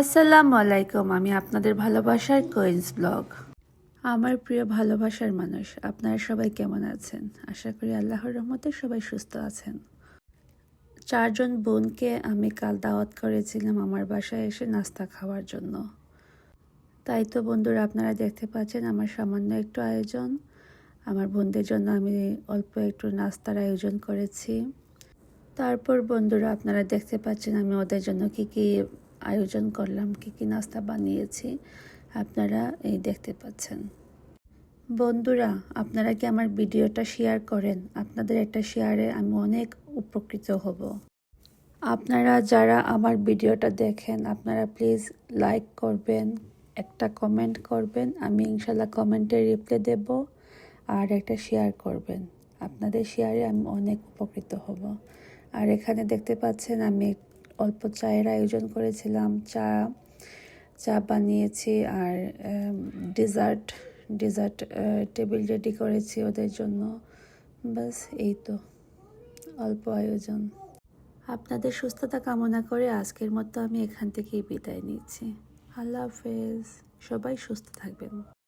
আসসালামু আলাইকুম। আমি আপনাদের ভালোবাসার কোয়েন্স ব্লগ। আমার প্রিয় ভালোবাসার মানুষ, আপনারা সবাই কেমন আছেন? আশা করি আল্লাহর রহমতে সবাই সুস্থ আছেন। 4 জন বোনকে আমি কাল দাওয়াত করেছিলাম আমার বাসায় এসে নাস্তা খাওয়ার জন্য। তাই তো বন্ধুরা, আপনারা দেখতে পাচ্ছেন আমার সামান্য একটু আয়োজন। আমার বোনদের জন্য আমি অল্প একটু নাস্তার আয়োজন করেছি। তারপর বন্ধুরা, আপনারা দেখতে পাচ্ছেন আমি ওদের জন্য কি আয়োজন করলাম, কি নাস্তা বানিয়েছি, আপনারা এই দেখতে পাচ্ছেন। বন্ধুরা, আপনারা কি আমার ভিডিওটা শেয়ার করেন? আপনাদের একটা শেয়ারে আমি অনেক উপকৃত হব। আপনারা যারা আমার ভিডিওটা দেখেন, আপনারা প্লিজ লাইক করবেন, একটা কমেন্ট করবেন, আমি ইনশাল্লাহ কমেন্টে রিপ্লাই দেব, আর একটা শেয়ার করবেন। আপনাদের শেয়ারে আমি অনেক উপকৃত হব। আর এখানে দেখতে পাচ্ছেন আমি অল্প চায়ের আয়োজন করেছিলাম, চা বানিয়েছি, আর ডেজার্ট টেবিল রেডি করেছি ওদের জন্য। বাস এই তো, অল্প আয়োজন। আপনাদের সুস্থতা কামনা করে আজকের মতো আমি এখান থেকেই বিদায় নিচ্ছি। আল্লাহ হাফেজ। সবাই সুস্থ থাকবেন।